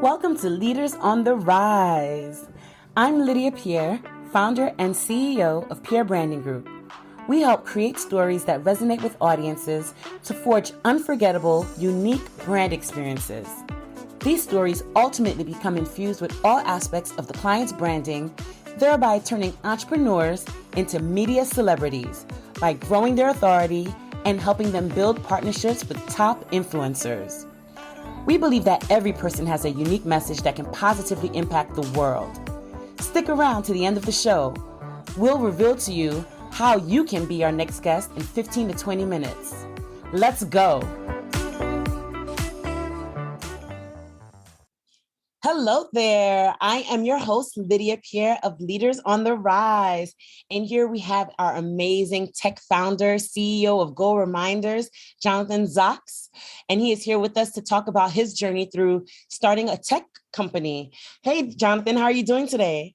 Welcome to Leaders on the Rise. I'm Lydia Pierre, founder and CEO of Pierre Branding Group. We help create stories that resonate with audiences to forge unforgettable, unique brand experiences. These stories ultimately become infused with all aspects of the client's branding, thereby turning entrepreneurs into media celebrities by growing their authority and helping them build partnerships with top influencers. We believe that every person has a unique message that can positively impact the world. Stick around to the end of the show. We'll reveal to you how you can be our next guest in 15 to 20 minutes. Let's go. Hello there. I am your host, Lydia Pierre of Leaders on the Rise. And here we have our amazing tech founder, CEO of Go Reminders, Jonathan Zacks. And he is here with us to talk about his journey through starting a tech company. Hey, Jonathan, how are you doing today?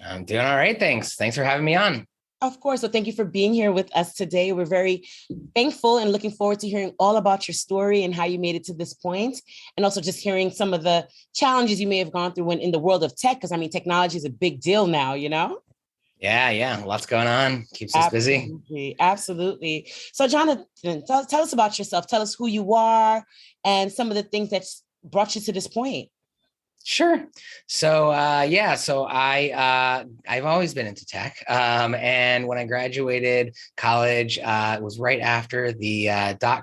I'm doing all right. Thanks. Thanks for having me on. Of course. So thank you for being here with us today. We're very thankful and looking forward to hearing all about your story and how you made it to this point. And also just hearing some of the challenges you may have gone through in the world of tech, because I mean, technology is a big deal now, you know? Yeah. Lots going on. Keeps us busy. Absolutely. So Jonathan, tell us about yourself. Tell us who you are and some of the things that brought you to this point. Sure. So I've always been into tech. And when I graduated college, it was right after the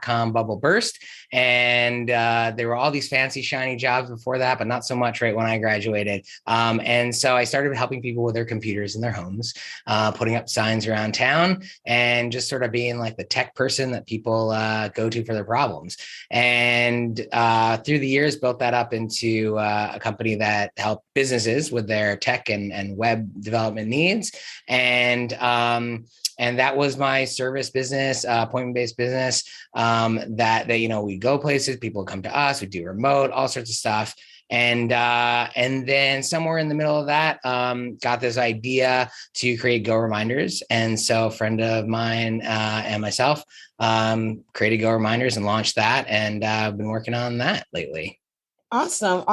.com bubble burst. And there were all these fancy, shiny jobs before that, but not so much right when I graduated. And so I started helping people with their computers in their homes, putting up signs around town and just sort of being like the tech person that people go to for their problems. And through the years, built that up into a company that helped businesses with their tech and web development needs. And that was my service business, appointment-based business, that we go places, people come to us, we do remote, all sorts of stuff. And then somewhere in the middle of that, got this idea to create Go Reminders. And so a friend of mine and myself created Go Reminders and launched that. And I've been working on that lately. Awesome.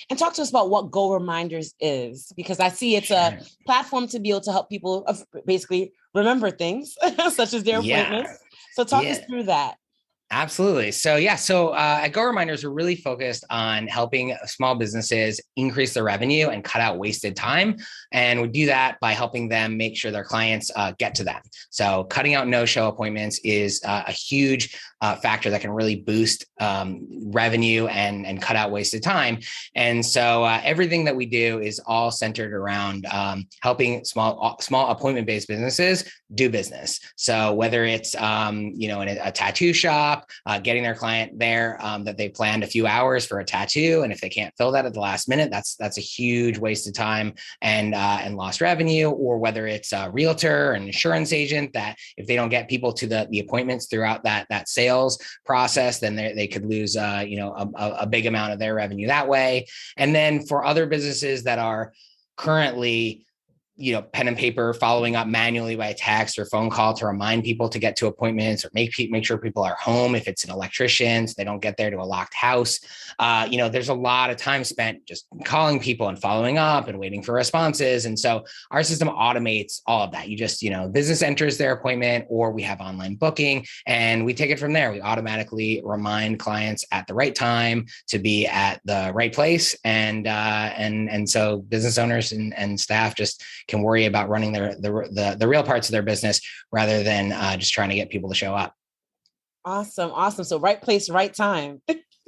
And talk to us about what Go Reminders is, because I see it's a platform to be able to help people basically remember things such as their appointments. So talk us through that. Absolutely. So at Go Reminders, we're really focused on helping small businesses increase their revenue and cut out wasted time. And we do that by helping them make sure their clients get to them. So cutting out no-show appointments is a huge factor that can really boost revenue and cut out wasted time. And so everything that we do is all centered around helping small appointment-based businesses do business. So whether it's in a tattoo shop, getting their client there that they planned a few hours for a tattoo, and if they can't fill that at the last minute, that's a huge waste of time and lost revenue. Or whether it's a realtor, an insurance agent, that if they don't get people to the appointments throughout that sales process, then they could lose a big amount of their revenue that way. And then for other businesses that are currently pen and paper, following up manually by text or phone call to remind people to get to appointments, or make sure people are home. If it's an electrician, so they don't get there to a locked house. There's a lot of time spent just calling people and following up and waiting for responses. And so our system automates all of that. You just, business enters their appointment, or we have online booking, and we take it from there. We automatically remind clients at the right time to be at the right place. And so business owners and staff just can worry about running the real parts of their business rather than just trying to get people to show up. Awesome. So right place, right time.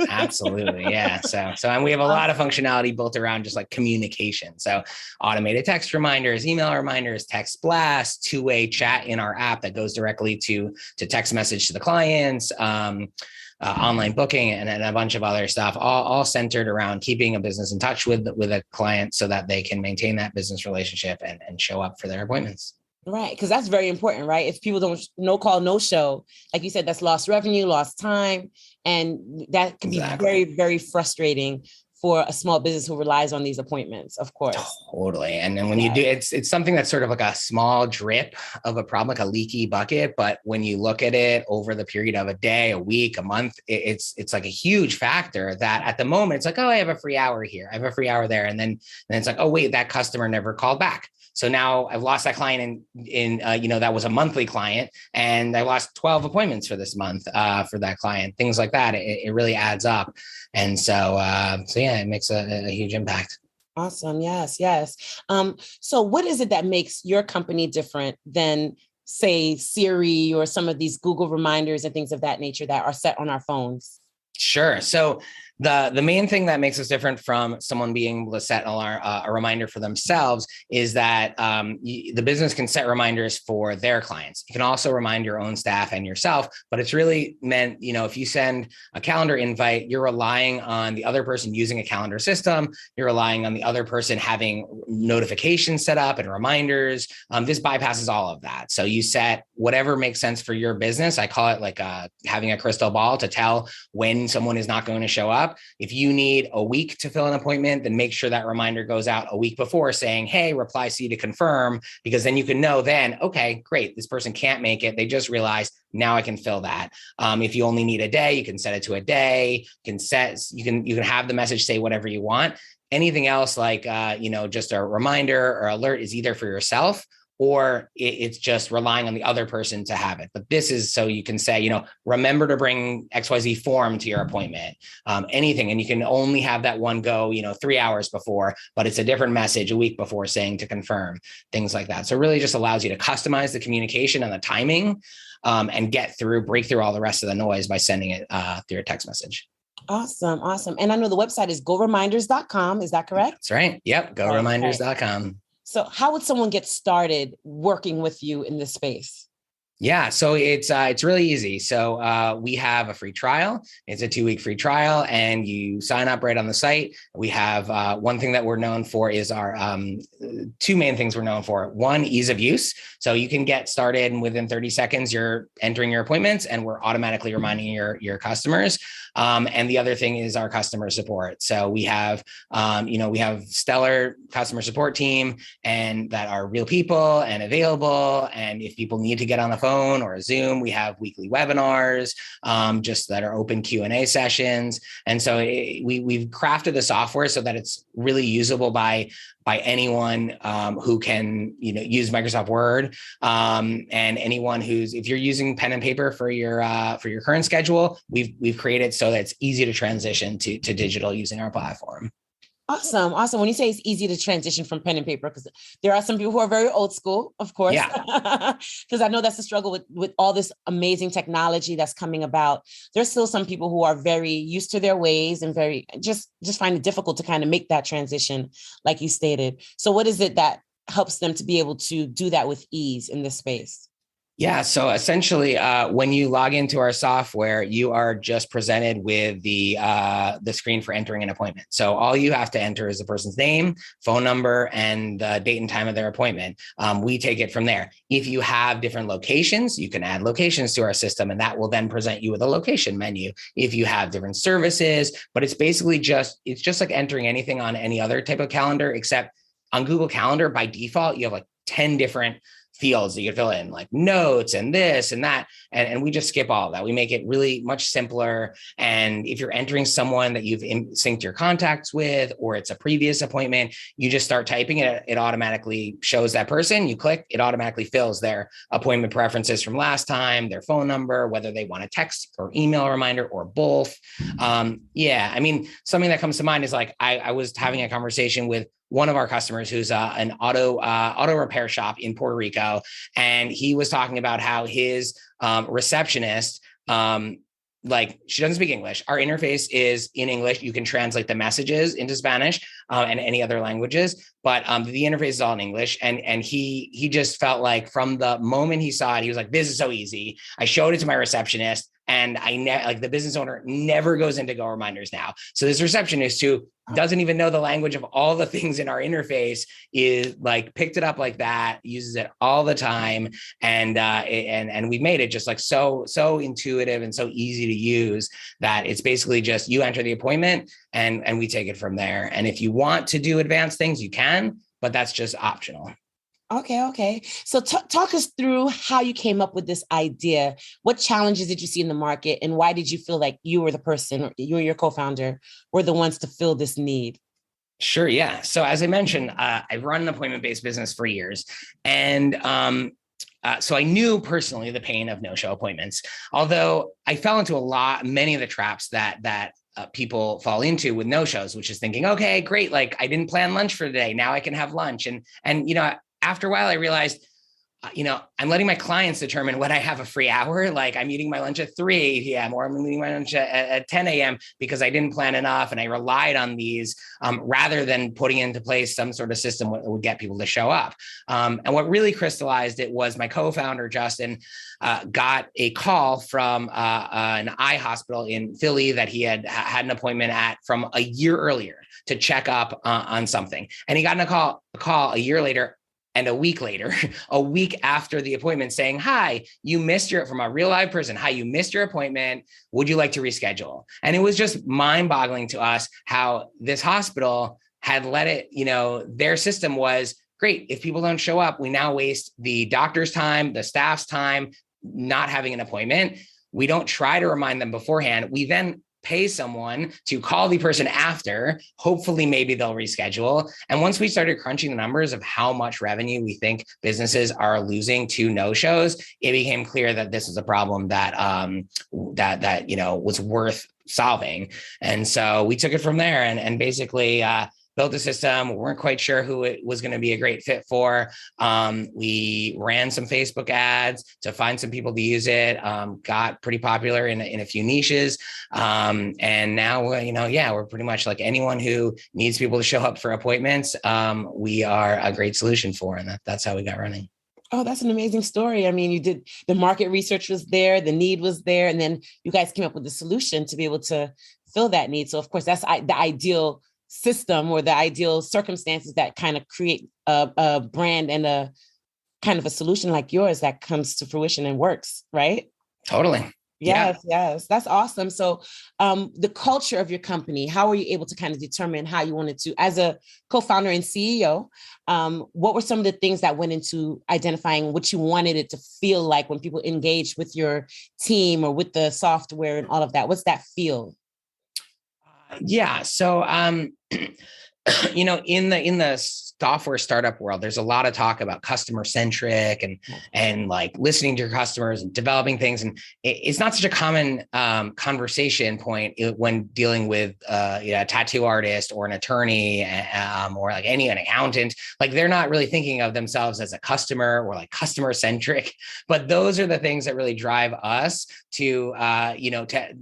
Absolutely. Yeah. So and we have a lot of functionality built around just like communication. So automated text reminders, email reminders, text blasts, two-way chat in our app that goes directly to text message to the clients, online booking, and a bunch of other stuff, all centered around keeping a business in touch with a client so that they can maintain that business relationship and show up for their appointments. Right. Because that's very important, right? If people don't no call, no show, like you said, that's lost revenue, lost time. And that can be very, very frustrating for a small business who relies on these appointments, of course. Totally. And then when you do, it's something that's sort of like a small drip of a problem, like a leaky bucket. But when you look at it over the period of a day, a week, a month, it's like a huge factor that at the moment it's like, oh, I have a free hour here. I have a free hour there. And then it's like, oh, wait, that customer never called back. So now I've lost that client in that was a monthly client, and I lost 12 appointments for this month for that client, things like that. It really adds up. And so yeah, it makes a huge impact. Awesome. Yes. So what is it that makes your company different than, say, Siri or some of these Google reminders and things of that nature that are set on our phones? Sure. So the main thing that makes us different from someone being able to set a reminder for themselves is that the business can set reminders for their clients. You can also remind your own staff and yourself, but it's really meant, if you send a calendar invite, you're relying on the other person using a calendar system. You're relying on the other person having notifications set up and reminders. This bypasses all of that. So you set whatever makes sense for your business. I call it like having a crystal ball to tell when someone is not going to show up. If you need a week to fill an appointment, then make sure that reminder goes out a week before saying, hey, reply C to confirm, because then you can know then, okay, great, this person can't make it. They just realized, now I can fill that. If you only need a day, you can set it to a day. You can have the message say whatever you want. Anything else like, just a reminder or alert is either for yourself or it's just relying on the other person to have it. But this is so you can say, remember to bring XYZ form to your appointment, anything. And you can only have that one go, 3 hours before, but it's a different message a week before saying to confirm, things like that. So it really just allows you to customize the communication and the timing and break through all the rest of the noise by sending it through a text message. Awesome. And I know the website is goreminders.com. Is that correct? That's right. Yep. Goreminders.com. So how would someone get started working with you in this space? Yeah, so it's really easy. So we have a free trial. It's a 2-week free trial, and you sign up right on the site. We have one thing that we're known for is our two main things we're known for. One, ease of use. So you can get started, and within 30 seconds, you're entering your appointments, and we're automatically reminding your customers. And the other thing is our customer support. So we have stellar customer support team, and that are real people and available. And if people need to get on the phone or a Zoom, we have weekly webinars, just that are open Q&A sessions. And so we've crafted the software so that it's really usable by anyone who can, use Microsoft Word, and anyone if you're using pen and paper for your current schedule, we've created so that it's easy to transition to digital using our platform. Awesome. When you say it's easy to transition from pen and paper, because there are some people who are very old school, of course, because I know that's the struggle with all this amazing technology that's coming about. There's still some people who are very used to their ways and very just find it difficult to kind of make that transition, like you stated. So what is it that helps them to be able to do that with ease in this space? Yeah. So essentially, when you log into our software, you are just presented with the screen for entering an appointment. So all you have to enter is the person's name, phone number, and the date and time of their appointment. We take it from there. If you have different locations, you can add locations to our system, and that will then present you with a location menu. If you have different services, but it's basically just like entering anything on any other type of calendar, except on Google Calendar, by default, you have like 10 different fields that you can fill in, like notes and this and that. And we just skip all of that. We make it really much simpler. And if you're entering someone that you've synced your contacts with, or it's a previous appointment, you just start typing it. It automatically shows that person. You click, it automatically fills their appointment preferences from last time, their phone number, whether they want a text or email reminder or both. Something that comes to mind is like, I was having a conversation with one of our customers who's an auto repair shop in Puerto Rico. And he was talking about how his receptionist, she doesn't speak English. Our interface is in English. You can translate the messages into Spanish and any other languages, but the interface is all in English. And he just felt like from the moment he saw it, he was like, this is so easy. I showed it to my receptionist. And like the business owner never goes into Go Reminders now. So this receptionist who doesn't even know the language of all the things in our interface is like picked it up like that, uses it all the time. And we've made it just like so intuitive and so easy to use that it's basically just you enter the appointment and we take it from there. And if you want to do advanced things, you can, but that's just optional. Okay. So talk us through how you came up with this idea. What challenges did you see in the market, and why did you feel like you were the person, or you and your co-founder were the ones to fill this need? Sure. Yeah. So as I mentioned, I've run an appointment-based business for years, and so I knew personally the pain of no-show appointments. Although I fell into many of the traps that people fall into with no-shows, which is thinking, okay, great, like I didn't plan lunch for today, now I can have lunch, and after a while, I realized, I'm letting my clients determine when I have a free hour. Like I'm eating my lunch at 3 p.m. or I'm eating my lunch at 10 a.m. because I didn't plan enough and I relied on these rather than putting into place some sort of system that would get people to show up. And what really crystallized it was my co-founder, Justin, got a call from an eye hospital in Philly that he had an appointment at from a year earlier to check up on something. And he got a call a year later, and a week later, a week after the appointment, saying, hi, you missed from a real live person. Hi, you missed your appointment. Would you like to reschedule? And it was just mind boggling to us how this hospital had let it, their system was great. If people don't show up, we now waste the doctor's time, the staff's time, not having an appointment. We don't try to remind them beforehand. We then pay someone to call the person after, hopefully maybe they'll reschedule. And once we started crunching the numbers of how much revenue we think businesses are losing to no-shows, it became clear that this is a problem that was worth solving. And so we took it from there and basically built a system. We weren't quite sure who it was going to be a great fit for. We ran some Facebook ads to find some people to use it, got pretty popular in a few niches. And now, we're pretty much like anyone who needs people to show up for appointments. We are a great solution for, and that's how we got running. Oh, that's an amazing story. I mean, you did the market research was there, the need was there, and then you guys came up with the solution to be able to fill that need. So of course, that's the ideal system or the ideal circumstances that kind of create a brand and a kind of a solution like yours that comes to fruition and works, right? Totally. Yes. That's awesome. So the culture of your company, how were you able to kind of determine how you wanted to, as a co-founder and CEO, what were some of the things that went into identifying what you wanted it to feel like when people engage with your team or with the software and all of that? What's that feel? Yeah. So, in the software startup world, there's a lot of talk about customer centric and like listening to your customers and developing things. And it's not such a common conversation point when dealing with a tattoo artist or an attorney or like an accountant. Like they're not really thinking of themselves as a customer or like customer centric, but those are the things that really drive us to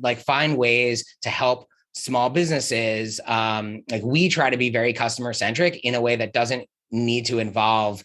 like find ways to help small businesses. Like we try to be very customer centric in a way that doesn't need to involve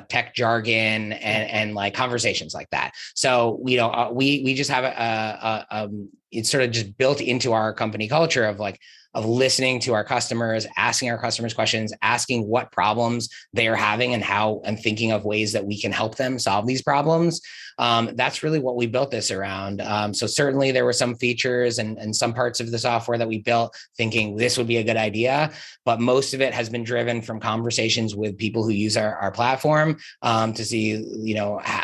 tech jargon and like conversations like that. So, we just have it's sort of just built into our company culture of listening to our customers, asking our customers questions, asking what problems they are having and thinking of ways that we can help them solve these problems. That's really what we built this around. So certainly there were some features and some parts of the software that we built thinking this would be a good idea, but most of it has been driven from conversations with people who use our platform to see,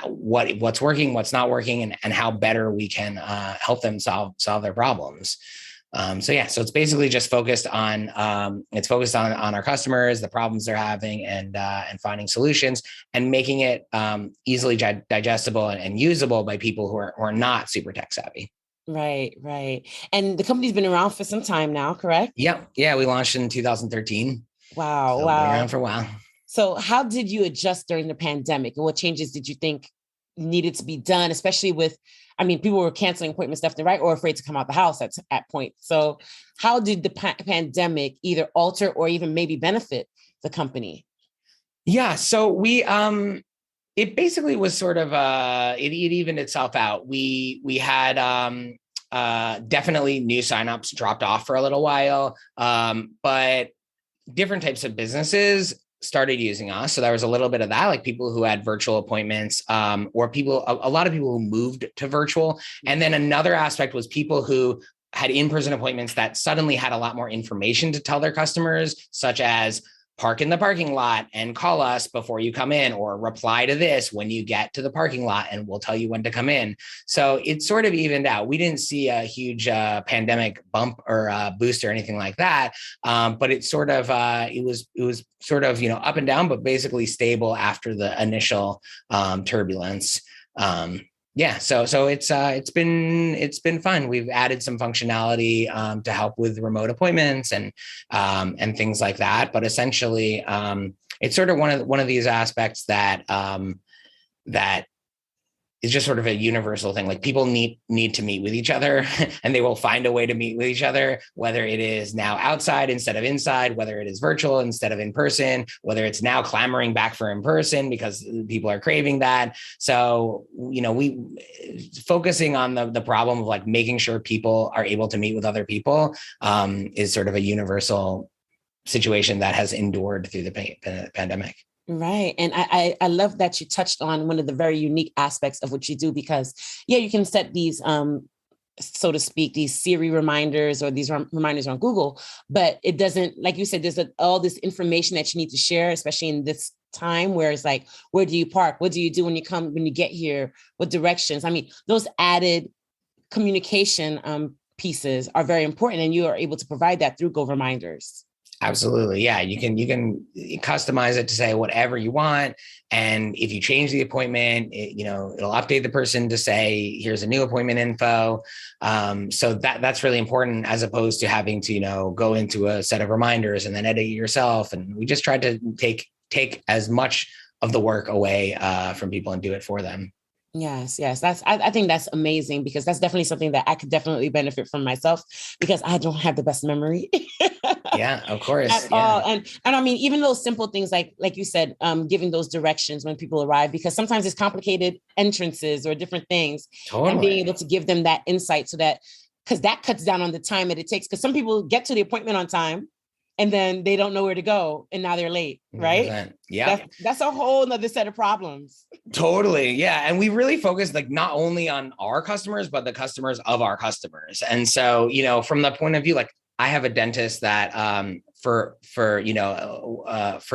what's working, what's not working, and how better we can help them solve their problems. So it's basically just focused on our customers, the problems they're having, and finding solutions and making it easily digestible and usable by people who are not super tech savvy. Right. And the company's been around for some time now, correct? Yep. Yeah, we launched in 2013. Wow. So been around for a while. So how did you adjust during the pandemic, and what changes did you think needed to be done, especially with, people were canceling appointments left and right or afraid to come out the house at point. So how did the pandemic either alter or even maybe benefit the company? Yeah. So we, It basically was sort of it evened itself out. We had definitely new signups dropped off for a little while, but different types of businesses started using us. So there was a little bit of that, like people who had virtual appointments, or a lot of people who moved to virtual. And then another aspect was people who had in-person appointments that suddenly had a lot more information to tell their customers, such as park in the parking lot and call us before you come in, or reply to this when you get to the parking lot and we'll tell you when to come in. So it sort of evened out. We didn't see a huge pandemic bump or boost or anything like that. But it sort of, it was sort of, up and down, but basically stable after the initial turbulence. Yeah, so it's been fun. We've added some functionality to help with remote appointments and things like that. But essentially, it's sort of one of these aspects that that is just sort of a universal thing. Like people need to meet with each other, and they will find a way to meet with each other, whether it is now outside instead of inside, whether it is virtual instead of in person, whether it's now clamoring back for in person because people are craving that. So, we focusing on the problem of like making sure people are able to meet with other people is sort of a universal situation that has endured through the pandemic. Right. And I love that you touched on one of the very unique aspects of what you do, because, you can set these, so to speak, these Siri reminders or these reminders on Google, but it doesn't, like you said, there's all this information that you need to share, especially in this time where it's like, where do you park? What do you do when you get here? What directions? I mean, those added communication pieces are very important, and you are able to provide that through Go Reminders. Absolutely. Yeah. You can customize it to say whatever you want. And if you change the appointment, it'll update the person to say, here's a new appointment info. So that's really important, as opposed to having to, go into a set of reminders and then edit it yourself. And we just tried to take as much of the work away from people and do it for them. Yes. I think that's amazing, because that's definitely something that I could definitely benefit from myself, because I don't have the best memory. Yeah, of course. At all. And I mean, even those simple things like you said, giving those directions when people arrive, because sometimes it's complicated entrances or different things. Totally. And being able to give them that insight, so that, because that cuts down on the time that it takes, because some people get to the appointment on time and then they don't know where to go, and now they're late, right? Yeah. That's a whole nother set of problems. Totally. Yeah. And we really focus like not only on our customers, but the customers of our customers. And so, from the point of view, like I have a dentist that for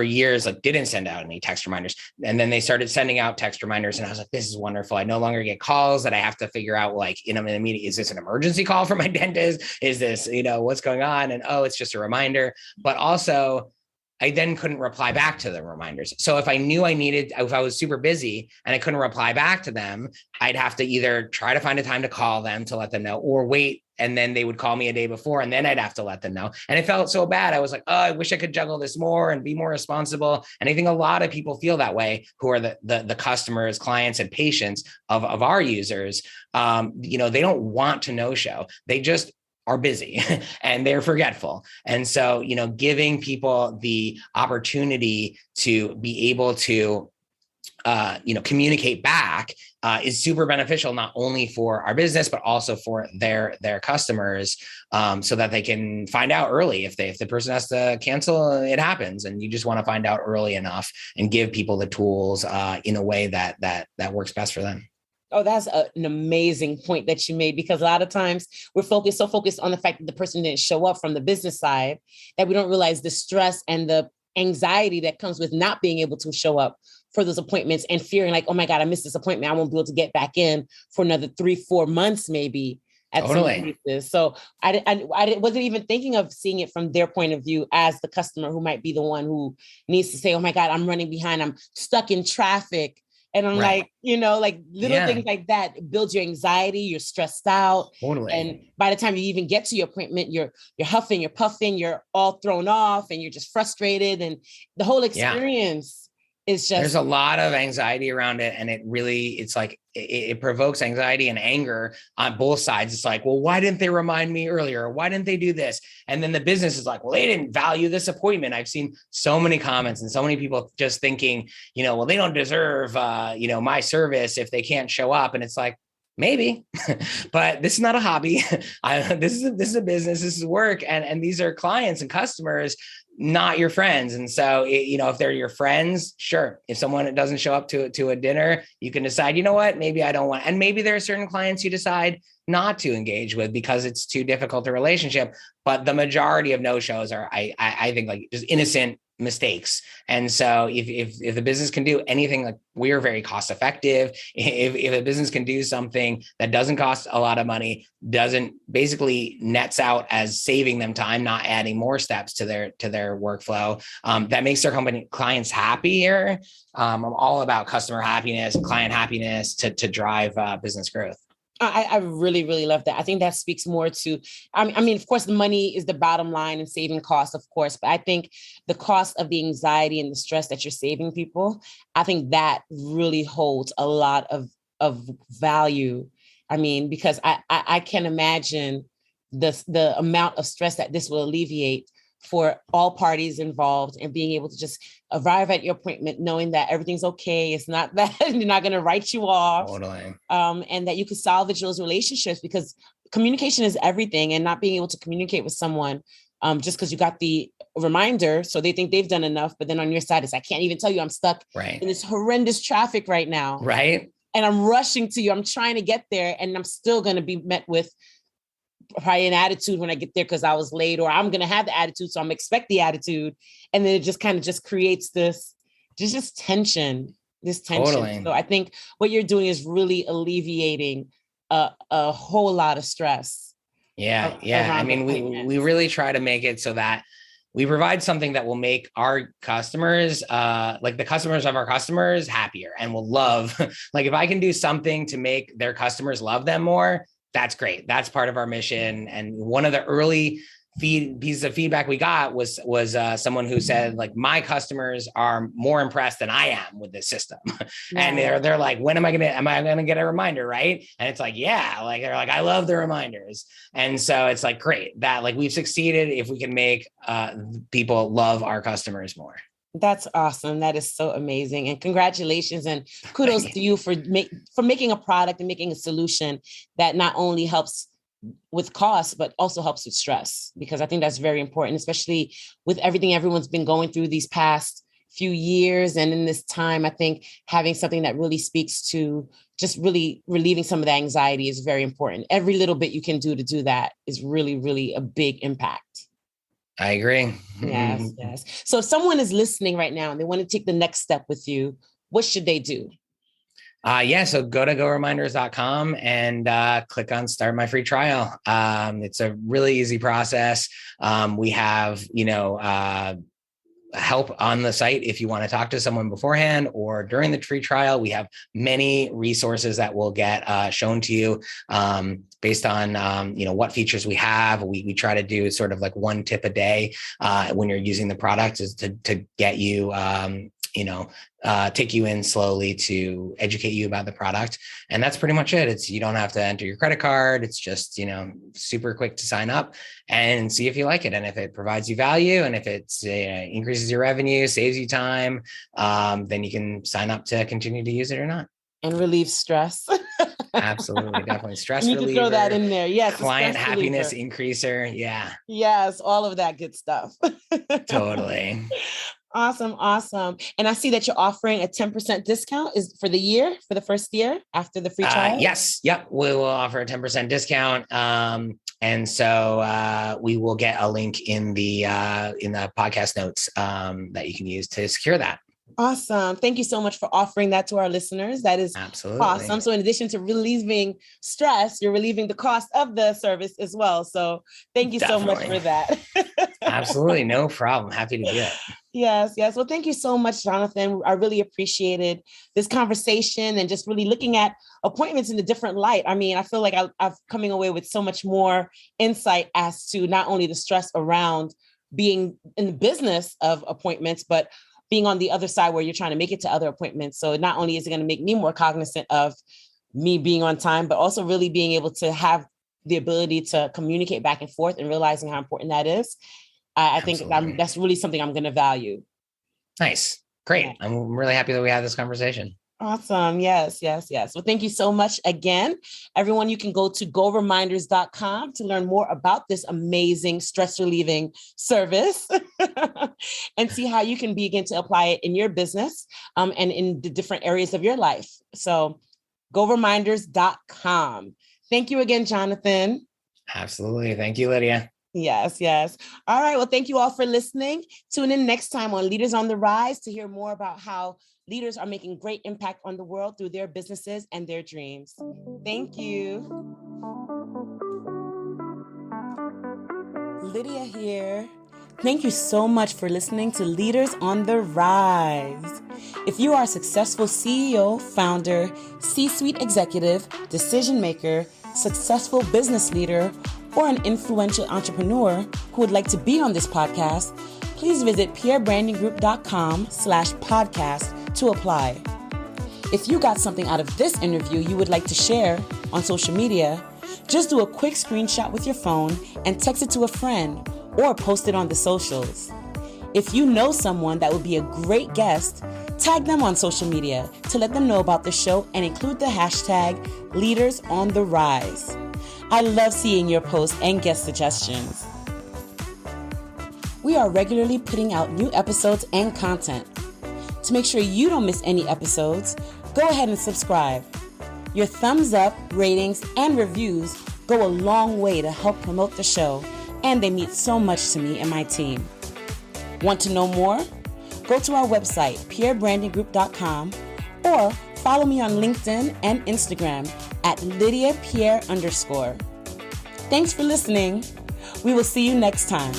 years, like didn't send out any text reminders. And then they started sending out text reminders. And I was like, this is wonderful. I no longer get calls that I have to figure out, like, in a meeting, is this an emergency call from my dentist? Is this, what's going on? And, oh, it's just a reminder. But also, I then couldn't reply back to the reminders. So if I knew if I was super busy and I couldn't reply back to them, I'd have to either try to find a time to call them to let them know, or wait. And then they would call me a day before, and then I'd have to let them know. And it felt so bad. I was like, oh, I wish I could juggle this more and be more responsible. And I think a lot of people feel that way, who are the customers, clients, and patients of our users. They don't want to no-show. They just are busy and they're forgetful. And so, giving people the opportunity to be able to, communicate back is super beneficial, not only for our business, but also for their customers, so that they can find out early. If the person has to cancel, it happens. And you just want to find out early enough and give people the tools in a way that works best for them. Oh, that's an amazing point that you made, because a lot of times we're so focused on the fact that the person didn't show up from the business side, that we don't realize the stress and the anxiety that comes with not being able to show up for those appointments, and fearing like, oh my God, I missed this appointment. I won't be able to get back in for another 3-4 months, maybe. At totally. Some places. So I wasn't even thinking of seeing it from their point of view, as the customer who might be the one who needs to say, oh my God, I'm running behind. I'm stuck in traffic. And I'm right. like little things like that builds your anxiety. You're stressed out. Totally. And by the time you even get to your appointment, you're huffing, you're puffing, you're all thrown off, and you're just frustrated. And the whole experience is just, there's a lot of anxiety around it. And it's like, it provokes anxiety and anger on both sides. It's like, well, why didn't they remind me earlier? Why didn't they do this? And then the business is like, well, they didn't value this appointment. I've seen so many comments and so many people just thinking, well, they don't deserve, my service if they can't show up. And it's like, maybe, but this is not a hobby. This is a business. This is work. And these are clients and customers, not your friends. And so, if they're your friends, sure. If someone doesn't show up to a dinner, you can decide, you know what, maybe I don't want, and maybe there are certain clients you decide not to engage with because it's too difficult a relationship. But the majority of no-shows are, I think, like just innocent mistakes. And so if the business can do anything, like we're very cost effective, if a business can do something that doesn't cost a lot of money, doesn't basically nets out as saving them time, not adding more steps to their workflow, that makes their clients happier. I'm all about customer happiness and client happiness to drive business growth. I really, really love that. I think that speaks more to, I mean, of course, the money is the bottom line and saving costs, of course, but I think the cost of the anxiety and the stress that you're saving people, I think that really holds a lot of value. I mean, because I can imagine the amount of stress that this will alleviate for all parties involved, and being able to just arrive at your appointment knowing that everything's okay. It's not that you're not going to write you off. Totally. And that you can salvage those relationships, because communication is everything, and not being able to communicate with someone just because you got the reminder, so they think they've done enough. But then on your side, it's, I can't even tell you I'm stuck in this horrendous traffic right now. Right. And I'm rushing to you. I'm trying to get there, and I'm still going to be met with probably an attitude when I get there because I was late, or I'm going to have the attitude. So I'm expect the attitude. And then it just kind of just creates this tension. Totally. So I think what you're doing is really alleviating a whole lot of stress. Yeah. I mean, we really try to make it so that we provide something that will make our customers, like the customers of our customers, happier and will love. Like if I can do something to make their customers love them more, that's great. That's part of our mission. And one of the early pieces of feedback we got was someone who said, like, my customers are more impressed than I am with this system. Yeah. And they're like, am I going to get a reminder? Right. And it's like, yeah, like, they're like, I love the reminders. And so it's like, great that like we've succeeded if we can make people love our customers more. That's awesome. That is so amazing. And congratulations and kudos to you for making a product and making a solution that not only helps with cost, but also helps with stress, because I think that's very important, especially with everything everyone's been going through these past few years. And in this time, I think having something that really speaks to just really relieving some of the anxiety is very important. Every little bit you can do to do that is really, really a big impact. I agree. Yes. So if someone is listening right now and they want to take the next step with you, what should they do? So go to goreminders.com and click on start my free trial. It's a really easy process. We have, help on the site if you want to talk to someone beforehand or during the free trial. We have many resources that will get shown to you based on what features we have. We try to do sort of like one tip a day when you're using the product, is to get you take you in slowly to educate you about the product. And that's pretty much it. You don't have to enter your credit card. It's just, super quick to sign up and see if you like it. And if it provides you value, and if it increases your revenue, saves you time, then you can sign up to continue to use it or not. And relieve stress. Absolutely. Definitely. Stress reliever. You need to throw that in there. Yes. Client happiness increaser. Yeah. Yes. All of that good stuff. Totally. Awesome. And I see that you're offering a 10% discount is for the year, for the first year after the free trial. Yes. Yep. We will offer a 10% discount. And so we will get a link in the podcast notes that you can use to secure that. Awesome. Thank you so much for offering that to our listeners. That is absolutely awesome. So in addition to relieving stress, you're relieving the cost of the service as well. So thank you so much for that. Absolutely. No problem. Happy to do it. Yes. Well, thank you so much, Jonathan. I really appreciated this conversation and just really looking at appointments in a different light. I mean, I feel like I've coming away with so much more insight as to not only the stress around being in the business of appointments, but being on the other side where you're trying to make it to other appointments. So not only is it going to make me more cognizant of me being on time, but also really being able to have the ability to communicate back and forth and realizing how important that is. I think that's really something I'm going to value. Nice. Great. Yeah. I'm really happy that we had this conversation. Awesome. Yes. Well, thank you so much again. Everyone, you can go to GoReminders.com to learn more about this amazing stress relieving service and see how you can begin to apply it in your business and in the different areas of your life. So GoReminders.com. Thank you again, Jonathan. Absolutely. Thank you, Lydia. Yes. All right. Well, thank you all for listening. Tune in next time on Leaders on the Rise to hear more about how leaders are making great impact on the world through their businesses and their dreams. Thank you. Lydia here. Thank you so much for listening to Leaders on the Rise. If you are a successful CEO, founder, C-suite executive, decision maker, successful business leader, or an influential entrepreneur who would like to be on this podcast, please visit pierrebrandinggroup.com/podcast to apply. If you got something out of this interview you would like to share on social media, just do a quick screenshot with your phone and text it to a friend or post it on the socials. If you know someone that would be a great guest, tag them on social media to let them know about the show and include the hashtag #LeadersOnTheRise. I love seeing your posts and guest suggestions. We are regularly putting out new episodes and content. To make sure you don't miss any episodes, go ahead and subscribe. Your thumbs up, ratings, and reviews go a long way to help promote the show, and they mean so much to me and my team. Want to know more? Go to our website, pierrebrandinggroup.com, or follow me on LinkedIn and Instagram at Lydia Pierre _. Thanks for listening. We will see you next time.